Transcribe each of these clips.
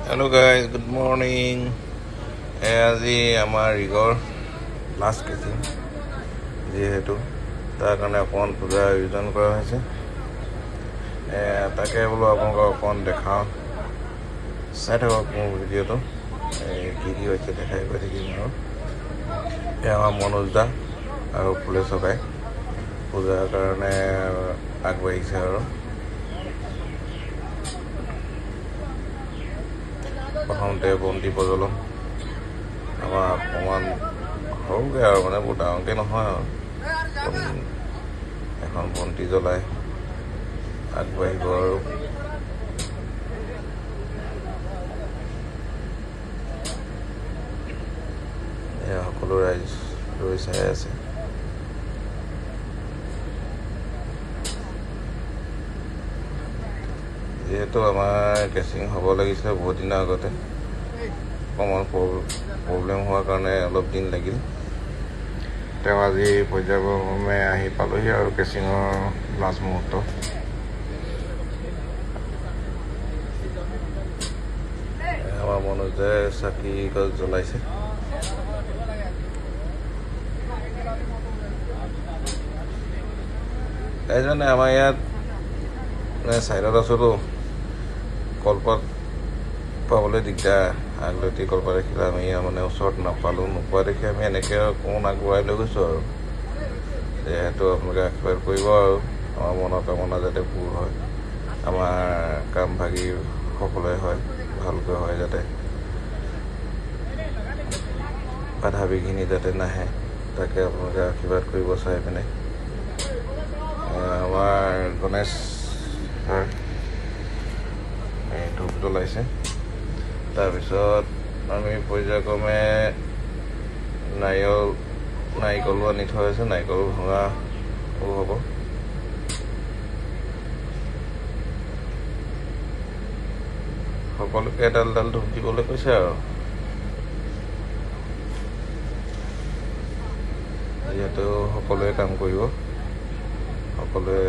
Hello guys, good morning. আজি আমাৰ ৰিগৰ last কেচিং যিহেতু তাৰ কাৰণে অকণমান পূজাৰ আয়োজন কৰা হৈছে। তাকে বোলো আপোনালোকক অকণমান দেখাওঁ, চাই থাকক মোৰ ভিডিঅ'টো। কি কি হৈছে দেখাই গৈ থাকিম আৰু। আমাৰ মনোজ দা আৰু ফুলে চকাই পূজাৰ কাৰণে আগবাঢ়িছে আৰু প্ৰথমতে বন্তি প্ৰজ্বলন আমাৰ অকণমান সৰুকৈ আৰু মানে বহুত ডাঙৰকৈ নহয় আৰু এখন বন্তি জ্বলাই আগবাঢ়িব আৰু এয়া সকলো ৰাইজ ৰৈ চাই আছে। যিহেতু আমাৰ কেচিং হ'ব লাগিছিলে বহুত দিনৰ আগতে, অকণমান প্ৰব্লেম হোৱাৰ কাৰণে অলপ দিন লাগিল। তেওঁ আজি পৰ্যায়ক্ৰমে আহি পালোহি আৰু কেচিঙৰ লাষ্ট মুহূৰ্ত। আমাৰ মনোজে চাকি গছ জ্বলাইছে। এইজনে আমাৰ ইয়াত চাইডত আছোঁতো, কলপাত পাবলৈ দিগদাৰ। আগলতি কলপাত দেখিলে আমি মানে ওচৰত নাপালোঁ, নোপোৱা দেখি আমি এনেকৈ অকণমান আগবঢ়াই লৈ গৈছোঁ আৰু যিহেতু আপোনালোকে আশীৰ্বাদ কৰিব আৰু আমাৰ মনৰ কামনা যাতে পূৰ হয়, আমাৰ কাম ভাগি সকলোৱে হয়, ভালকৈ হয়, যাতে বাধা বিঘিনি যাতে নাহে, তাকে আপোনালোকে আশীৰ্বাদ কৰিব চাই পিনে। আমাৰ গণেশ ধূপ জ্বলাইছে। তাৰপিছত আমি পৰ্যায়ক্ৰমে নাৰিকলো আনি থোৱা হৈছে, নাৰিকল ভঙাও হ'ব। সকলোকে এডাল এডাল ধূপ দিবলৈ কৈছে আৰু যিহেতু সকলোৱে কাম কৰিব, সকলোৱে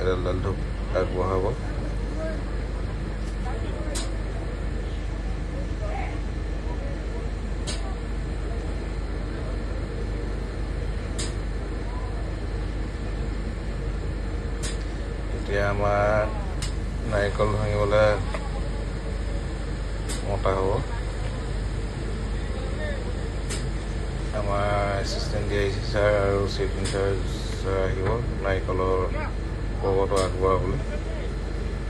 এডাল এডাল ধূপ আগবঢ়াব। এতিয়া আমাৰ নাৰিকল ভাঙিবলৈ মতা হ'ব। আমাৰ এছিষ্টেণ্ট DIC ছাৰ আৰু চিফ ইনচাৰ্জ ছাৰ আহিব নাৰিকলৰ পৰ্বটো আগবঢ়াবলৈ।